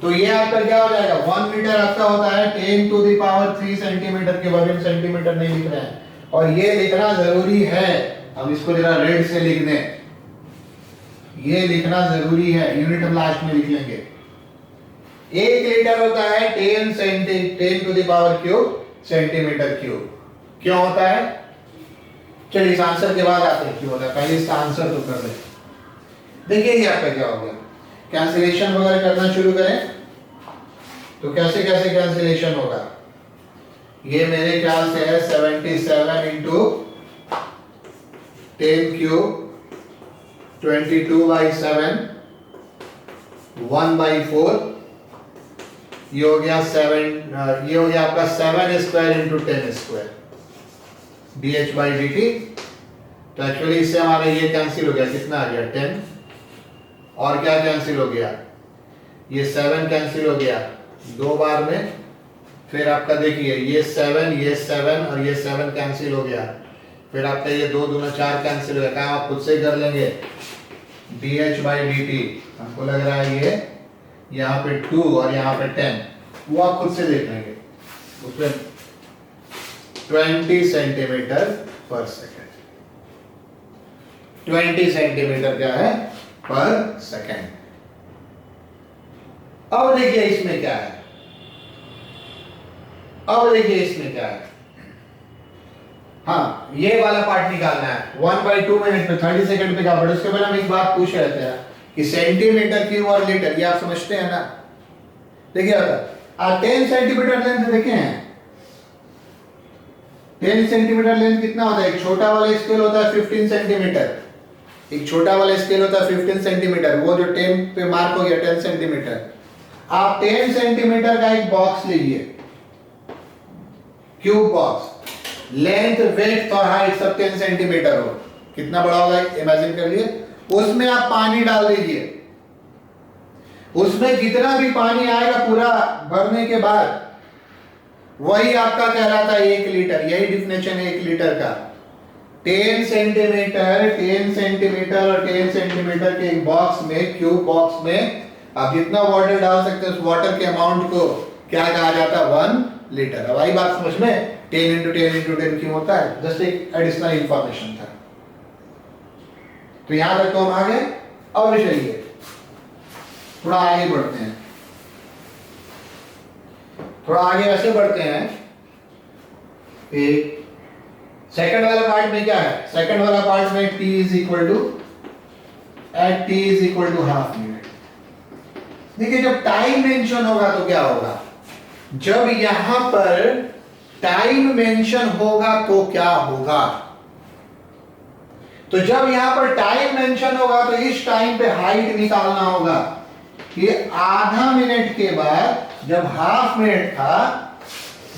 तो ये आपका क्या हो जाएगा 1 लीटर आपका होता है 10⁻³ सेंटीमीटर के, वर्ग सेंटीमीटर नहीं लिख रहे हैं, और ये लिखना जरूरी है, हम इसको जरा रेड से लिख दें, ये लिखना जरूरी है, यूनिट हम लास्ट में लिख लेंगे। 1 लीटर होता है 10⁻³ सेंटीमीटर क्यूब, क्यों होता है, चलिए इस आंसर के बाद आते हैं क्यों होता है, पहले इसका आंसर तो कर लें। देखिए ये आपका क्या हो गया, कैंसिलेशन वगैरह करना शुरू करें तो कैसे कैसे कैंसिलेशन होगा, ये मेरे ख्याल से है 77 इंटू 10³ 22/7 1/4, ये हो गया 7, ये हो गया आपका 7 स्क्वायर इंटू 10 स्क्वायर dH/dt। तो एक्चुअली इससे हमारा ये कैंसिल हो गया, कितना आ गया 10, और क्या कैंसिल हो गया, ये 7 कैंसिल हो गया 2 बार में, फिर आपका देखिए ये 7 और ये 7 कैंसिल हो गया, फिर आपका ये 2 दूना 4 कैंसिल हो गया, काम आप खुद से कर लेंगे, dH/dt हमको लग रहा है ये यहाँ पे 2 और यहाँ पे 10, वो आप खुद से देख लेंगे, उसमें 20 सेंटीमीटर पर सेकेंड, 20 सेंटीमीटर क्या है पर सेकेंड। अब देखिए इसमें क्या है, अब देखिए इसमें क्या है, हाँ ये वाला पार्ट निकालना है 1/2 मिनट में 30 सेकंड पे क्या पड़े। उसके पहले हम एक बात पूछ रहे थे कि सेंटीमीटर क्यूब और लीटर, ये आप समझते हैं ना, देखिए आप 10 सेंटीमीटर लेंथ देखे हैं, 10 सेंटीमीटर लेंथ कितना होता है, एक छोटा वाला स्केल होता है 15 सेंटीमीटर, एक छोटा वाला स्केल होता है 15 सेंटीमीटर, वो जो 10 पे मार्क हो गया 10 सेंटीमीटर। आप 10 सेंटीमीटर का एक बॉक्स लीजिए, क्यूब बॉक्स, लेंथ विड्थ और हाइट सब 10 सेंटीमीटर हो, कितना बड़ा होगा इमेजिन कर लिए, उसमें आप पानी डाल दीजिए, उसमें जितना भी पानी आएगा पूरा भरने के बाद वही आपका कहलाता है 1 लीटर, यही डिफिनेशन है 1 लीटर का। 10 सेंटीमीटर 10 सेंटीमीटर और 10 सेंटीमीटर के एक बॉक्स में, क्यूब बॉक्स में आप जितना वाटर डाल सकते हैं उस वाटर के अमाउंट को क्या कहा जाता है 1 लीटर। अब आई बात समझ में, 10 इंटू 10 इंटू 10 क्यों होता है, जस्ट एक एडिशनल इंफॉर्मेशन था। तो यहां तक तो हम आ गए। अब विषय थोड़ा आगे बढ़ते हैं, थोड़ा आगे वैसे बढ़ते हैं। एक सेकंड वाला पार्ट में क्या है, सेकंड वाला पार्ट में t is equal to at t is equal to half minute. देखिए जब टाइम मेंशन होगा तो क्या होगा, जब यहां पर टाइम मेंशन होगा तो क्या होगा, तो जब यहां पर टाइम मेंशन होगा तो इस टाइम पे हाइट निकालना होगा कि आधा मिनट के बाद जब हाफ मिनट था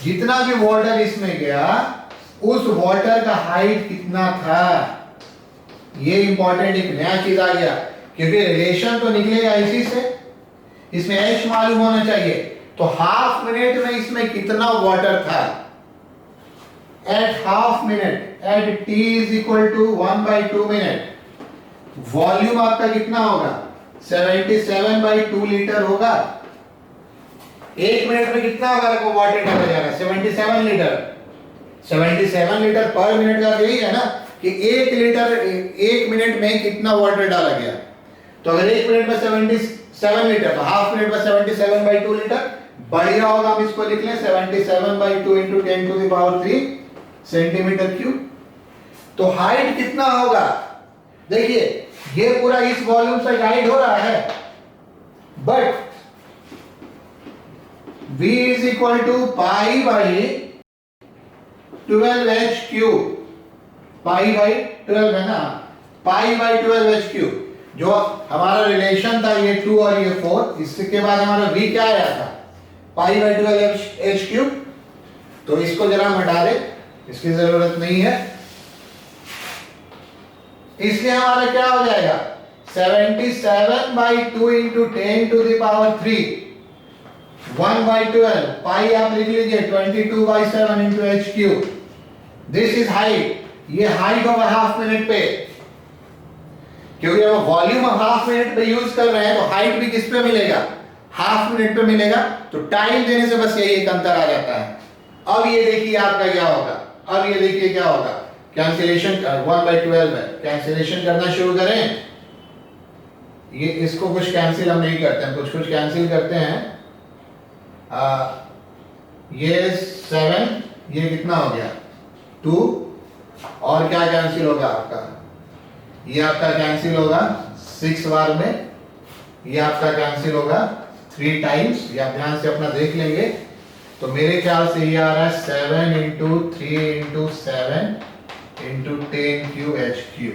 जितना भी वाटर इसमें गया उस वाटर का हाइट कितना था। ये इंपॉर्टेंट एक नया चीज आ गया, क्योंकि रिलेशन तो निकलेगा इसी से, इसमें h मालूम होना चाहिए। तो हाफ मिनट में इसमें कितना वाटर था, at half minute at t is equal to 1/2 minute volume आपका कितना होगा 77/2 लीटर होगा। एक मिनट में कितना होगा आपको वाटर डाला जाएगा 77 लीटर। 77 लीटर पर मिनट का यही है ना कि 1 लीटर 1 मिनट में कितना वाटर डाला गया। तो अगर 1 मिनट में 77 लीटर तो हाफ मिनट में 77/2 लीटर, बढ़िया होगा हम इसको लिख लें 77/2 × 10⁻³ सेंटीमीटर क्यूब। तो हाइट कितना होगा, देखिए ये पूरा इस वॉल्यूम से गाइड हो रहा है, but V is equal to pi by 12h³, pi by 12 है ना, पाई बाई 12h³। जो हमारा रिलेशन था ये 2 और ये 4, इसके बाद हमारा V क्या आया था, पाई बाई 12h³। तो इसको जरा हम हटा दे, इसकी जरूरत नहीं है, इसलिए हमारा क्या हो जाएगा 77/2 × 10⁻³ 1/12, पाई आप लिख लीजिए 22/7 × h³। दिस इज हाइट, ये हाइट होगा हाफ मिनट पे, क्योंकि हम वॉल्यूम हाफ मिनट पे यूज कर रहे हैं, तो हाइट भी किस पे मिलेगा, हाफ मिनट पे मिलेगा। तो टाइम देने से बस यही एक अंतर आ जाता है। अब ये देखिए आपका क्या होगा, अब ये देखिए क्या होगा, कैंसिलेशन 1/12 है, कैंसिलेशन करना शुरू करें। ये इसको कुछ कैंसिल हम नहीं करते हैं, कुछ कैंसिल करते हैं। ये 7, ये कितना हो गया 2, और क्या कैंसिल होगा आपका, ये आपका कैंसिल होगा 6 बार में, ये आपका कैंसिल होगा 3 टाइम्स। ये आप ध्यान से अपना देख लेंगे। तो मेरे ख्याल से ये आ रहा है 7 × 3 × 7 × 10³ h³।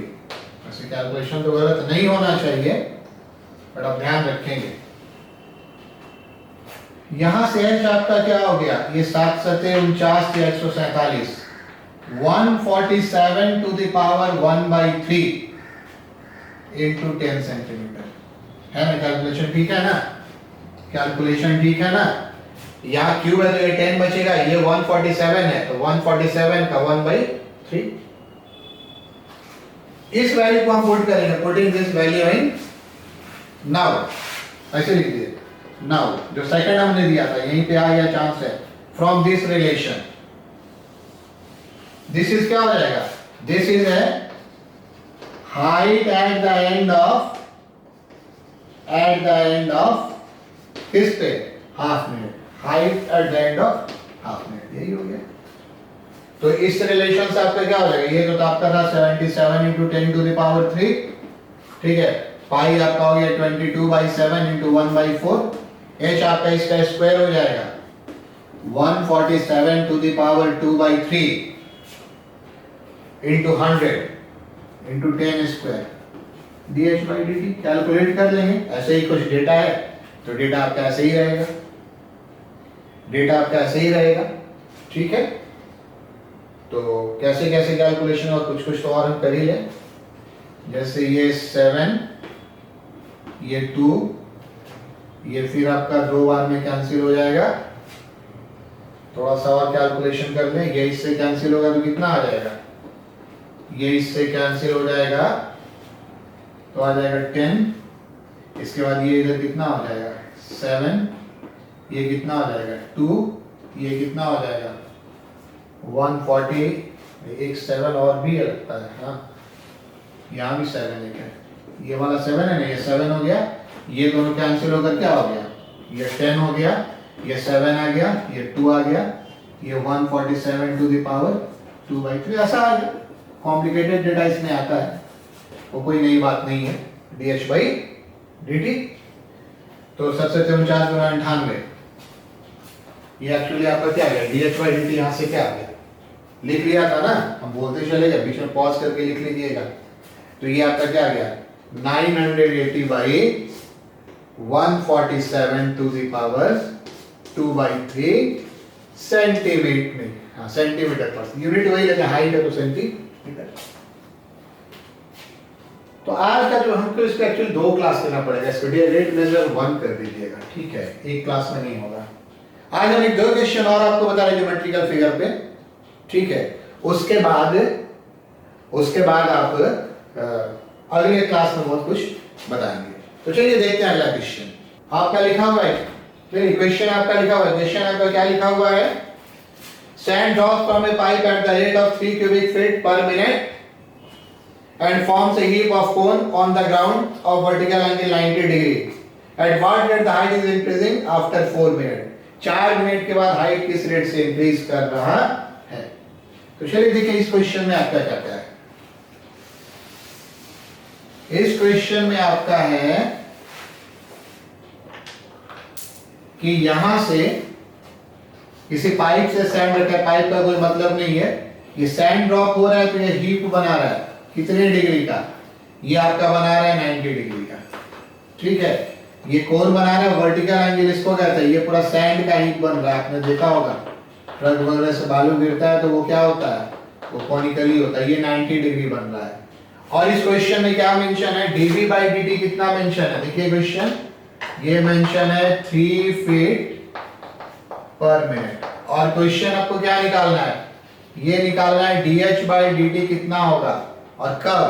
ऐसे कैलकुलेशन तो गलत नहीं होना चाहिए, बट आप ध्यान रखेंगे। यहां से h आपका क्या हो गया, ये 7 × 7 = 49 या 147, 147⁻⁰ × 10 सेंटीमीटर है ना। कैलकुलेशन ठीक है ना, कैलकुलेशन ठीक है ना। यहाँ क्यूब है तो ये 10 बचेगा, ये 147 है तो 147 का 1/3। इस वैल्यू को हम पुट करेंगे, putting this value in now, ऐसे लिख दिए नाउ। जो सेकंड हमने दिया था यहीं पे आ गया चांस है, from this relation this is क्या हो जाएगा, दिस इज है height at the end of किस पे, half minute, height at the end of half minute, यही हो गया। तो इस रिलेशन से आपका क्या हो जाएगा, ये तो आपका था 77 × 10⁻³, ठीक है। पाई आपका हो गया 22/7 × 1/4, h आपका इसका स्क्वायर हो जाएगा 147⁻²/3 × 100 × 10², dh/dt कैलकुलेट कर लेंगे। ऐसे ही कुछ डेटा है तो डेटा आपका ऐसे ही रहेगा, डेटा आपका ऐसे ही रहेगा, ठीक है। तो कैसे कैसे कैलकुलेशन और कुछ तो और हम कर ही लें। जैसे ये 7, ये 2, ये फिर आपका 2 बार में कैंसिल हो जाएगा। थोड़ा सा और कैलकुलेशन कर लें, ये इससे कैंसिल होगा तो कितना आ जाएगा, ये इससे कैंसिल हो जाएगा तो आ जाएगा 10। इसके बाद ये इधर कितना हो जाएगा 7, ये कितना हो जाएगा 2, ये कितना हो जाएगा 140, एक 7 और भी लगता है, हाँ यहाँ भी 7 है, ये वाला 7 है ना, ये 7 हो गया, ये दोनों कैंसिल होकर क्या हो गया, ये 10 हो गया, ये 7 आ गया, ये 2 आ गया, ये 147⁻²/3 ऐसा आ गया। कॉम्प्लिकेटेड डेटा इसमें आता है, वो कोई नई बात नहीं है, dh/dt। तो 7×4 = 98, ये एक्चुअली आपका क्या गया, dh/dt यहाँ से क्या आ गया, लिख लिया था ना, हम बोलते चलेगा, बीच में पॉज करके लिख लीजिएगा। तो ये आपका क्या आ गया 980/147⁻²/3 सेंटीमीटर में, हाँ सेंटीमीटर पर, यूनिट वही लगे, हाइट है तो सेंटीमीटर। तो आज का जो हमको इसको एक्चुअली 2 क्लास लेना पड़ेगा, इसको रेट मेजर 1 कर दीजिएगा, ठीक है, एक क्लास में नहीं होगा। आज हम एक 2 क्वेश्चन और आपको बता रहे ज्योमेट्रिकल फिगर पे, ठीक है। उसके बाद आप अगले क्लास में बहुत कुछ बताएंगे। तो चलिए देखते हैं अगला क्वेश्चन। आपका लिखा हुआ है, चलिए क्वेश्चन आपका लिखा हुआ है, क्वेश्चन आपका क्या लिखा हुआ है, sand drops from a pipe at the rate of 3 cubic feet per minute and forms a heap of cone on the ground of vertical angle 90 degree. At what rate the height is increasing after 4 minutes? 4 minute के बाद height किस rate से increase कर रहा है। तो चलिए देखिए इस क्वेश्चन में आपका क्या क्या है। इस क्वेश्चन में आपका है कि यहां से किसी पाइप से सैंड रखा है, पाइप का कोई मतलब नहीं है, ये सैंड ड्रॉप हो रहा है तो ये हीप बना रहा है कितने डिग्री का, ये आपका बना रहा है 90 डिग्री का, ठीक है। ये कोन बना रहा है वर्टिकल एंगल इसको कहते हैं, ये पूरा सैंड का हीप बन रहा है, आपने देखा होगा ट्रक वगैरह से बालू गिरता है तो वो क्या होता है, वो कॉनिकली होता है, ये 90 डिग्री बन रहा है। और इस क्वेश्चन में क्या मेंशन है, dv by dt कितना मेंशन है, देखिए क्वेश्चन ये मेंशन है 3 फीट पर मिनट। और क्वेश्चन आपको क्या निकालना है, ये निकालना है dh by dt कितना होगा और कब,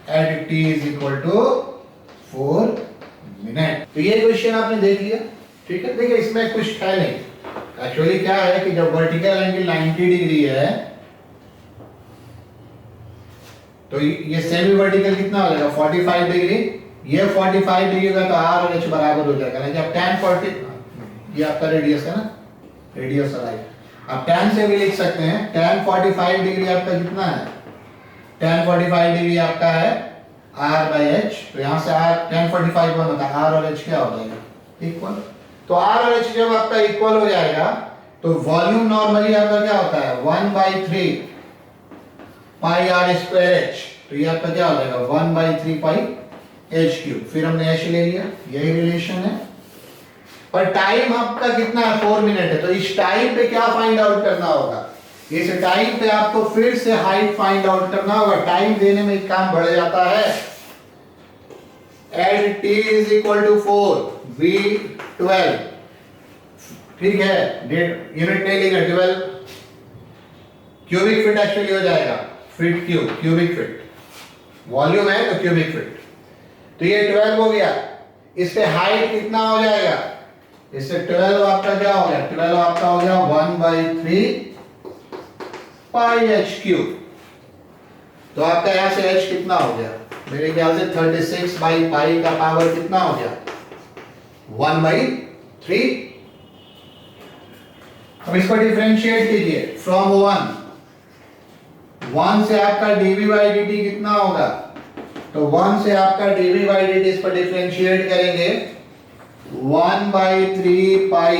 at t is equal to 4 minute. तो ये क्वेश्चन आपने देख लिया, ठीक है। देखिए इसमें कुछ है नहीं, एक्चुअली क्या है कि जब वर्टिकल एंगल 90 डिग्री है तो ये सेमी वर्टिकल कितना हो जाएगा 45 डिग्री, ये 45 डिग्री का तो r और h बराबर हो जाएगा ना। जब tan 40 ये आपका रेडियस है ना, रेडियस राइट, आप tan से भी लिख सकते हैं, tan 45 डिग्री आपका कितना है, tan 45 डिग्री आपका है r by h, तो यहां से r tan 45 बन होता है, r और h क्या हो जाएगा इक्वल। तो r और h जब आपका इक्वल हो जाएगा तो वॉल्यूम नॉर्मली आपका क्या होता है 1/3 पाई r स्क्वायर h, तो ये आपका क्या हो जाएगा 1/3 पाई h क्यूब, फिर हमने h ले लिया, यही रिलेशन है। पर टाइम आपका कितना है 4 मिनट है, तो इस टाइम पे क्या फाइंड आउट करना होगा, इस टाइम पे आपको फिर से हाइट फाइंड आउट करना होगा। टाइम देने में एक काम बढ़ जाता है, eight t is equal to 4 v12, ठीक है, यूनिट नहीं लिखा 12 क्यूबिक फीट एक्चुअली हो जाएगा, feet cube, cubic feet, volume है तो क्यूबिक फीट, तो ये 12 हो गया। इस पे हाइट कितना हो जाएगा, इससे 12 आपका क्या हो गया, 12 आपका हो गया 1/3 पाई h क्यूब। तो आपका यहां से h कितना हो गया, मेरे ख्याल से 36 बाई पाई का पावर कितना हो गया 1/3। अब इसको डिफरेंशिएट कीजिए फ्रॉम 1 से आपका dv by dt कितना होगा, तो 1 से आपका dv by dt इस पर डिफरेंशिएट करेंगे 1/3 पाई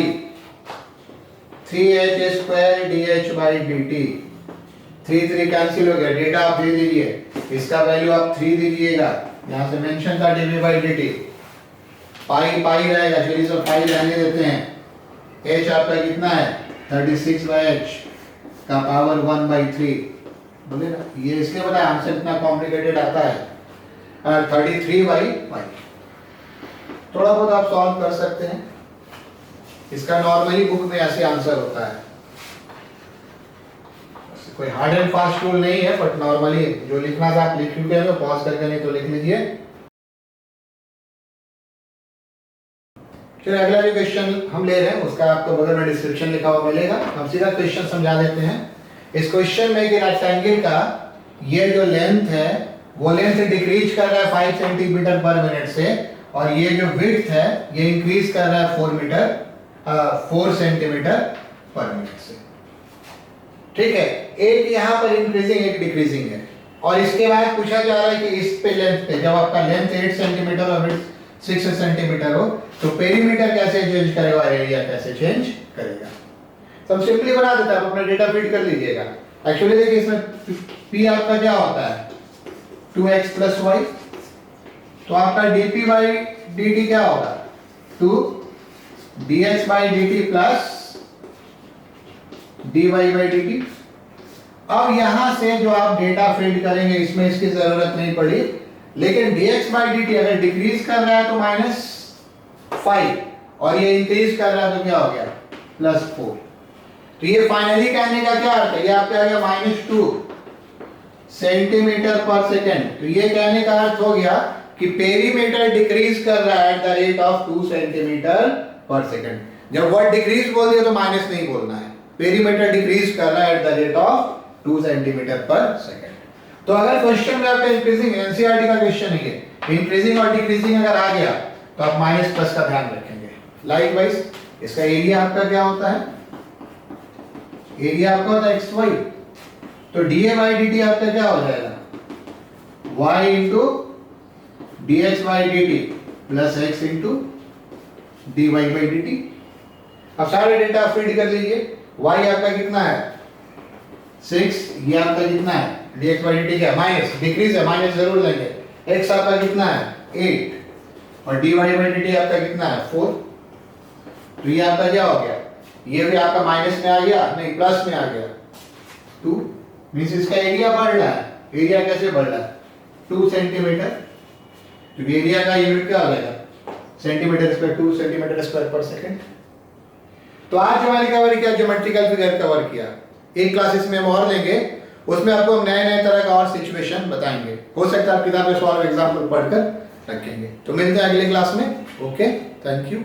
3h square dh by dt, 3 cancel हो गया, डेटा आप दे दीजिए, इसका वैल्यू आप 3 दीजिएगा, यहां से मेंशन था dv by dt, पाई पाई रहेगा, चलिए सब पाई रहने देते हैं, h आपका कितना है 36/h का पावर 1/3, बोलेगा ये इसलिए पता है आंसर इतना कॉम्प्लिकेटेड आता है, 33/पाई। थोड़ा बहुत आप सॉल्व कर सकते हैं, इसका नॉर्मली बुक में ऐसे आंसर होता है, कोई हार्ड एंड फास्ट रूल नहीं है, बट नॉर्मली जो लिखना था आप लिख लीजिए, पॉज करके नहीं तो लिख लीजिए। फिर अगला जो क्वेश्चन हम ले रहे हैं उसका आपको बगल में डिस्क्रिप्शन लिखा हुआ मिलेगा, हम सीधा क्वेश्चन समझा देते हैं। इस क्वेश्चन में कि रेक्टेंगल का ये जो लेंथ है वो लेंथ डिक्रीज कर रहा है 5 सेंटीमीटर पर मिनट से, और ये जो विड्थ है ये इंक्रीज कर रहा है 4 सेंटीमीटर पर मिनट से, ठीक है। एक यहाँ पर इंक्रीजिंग एक डिक्रीजिंग है, और इसके बाद पूछा जा रहा है कि इस पे लेंथ पे जब आपका लेंथ 8 सेंटीमीटर और विड्थ 6 सेंटीमीटर हो तो पेरीमीटर कैसे चेंज करेगा, एरिया कैसे चेंज करेगा। तो हम सिंपली बना देते हैं, आप अपना डेटा फीड कर लीजिएगा। एक्चुअली देखिए इसमें p आपका क्या होता है 2x + y, तो आपका dp by dt क्या होगा 2 dh by dt plus dy by dt। अब यहां से जो आप डेटा फीड करेंगे इसमें इसकी जरूरत नहीं पड़ी, लेकिन dx by dt अगर डिक्रीज कर रहा है तो -5 और ये इंक्रीज कर रहा है तो क्या हो गया +4। तो ये फाइनली कहने का क्या अर्थ है, ये आपका आ गया -2 सेंटीमीटर पर सेकेंड। तो ये कहने का अर्थ हो गया कि पेरीमीटर डिक्रीज कर रहा है at the rate of 2 centimetre पर सेकेंड। जब वर्ड डिक्रीज बोल दिया तो माइनस नहीं बोलना है, पेरीमीटर डिक्रीज कर रहा है at the rate of 2 centimetre पर सेकेंड। तो अगर क्वेश्चन में आपका इंक्रीजिंग एनसीईआरटी का क्वेश्चन है ये, इंक्रीजिंग और डिक्रीजिंग अगर आ गया तो आप माइनस प्लस का ध्यान रखेंगे। लाइकवाइज इसका एरिया आपका क्या होता है, एरिया आपका होता है xy, तो dA by dt आपका क्या हो जाएगा, y into dx by dt plus x into dy by dt। अब सारे डेटा फीड कर लीजिए, y आपका कितना है 6, ये आपका कितना है dx by dt क्या माइनस, डिक्रीज है माइनस जरूर लेंगे, x आपका कितना है 8 और dy by dt आपका कितना है 4, तो ये आपका क्या हो गया, ये भी आपका माइनस में आ गया, नहीं प्लस में आ गया 2, मींस इसका एरिया बढ़ रहा है, एरिया कैसे बढ़ रहा है 2 सेंटीमीटर, क्योंकि एरिया का यूनिट क्या हो जाएगा सेंटीमीटर स्क्वायर, 2 सेंटीमीटर स्क्वायर पर सेकंड। तो आज हमारी कवर किया ज्योमेट्रिकल फिगर कवर किया, एक क्लासेस में हम और लेंगे, उसमें आपको हम नए नए तरह का और सिचुएशन बताएंगे, हो सकता है आप किताब में सॉल्व एग्जाम्पल पढ़कर रखेंगे। तो मिलते हैं अगले क्लास में, ओके, थैंक यू।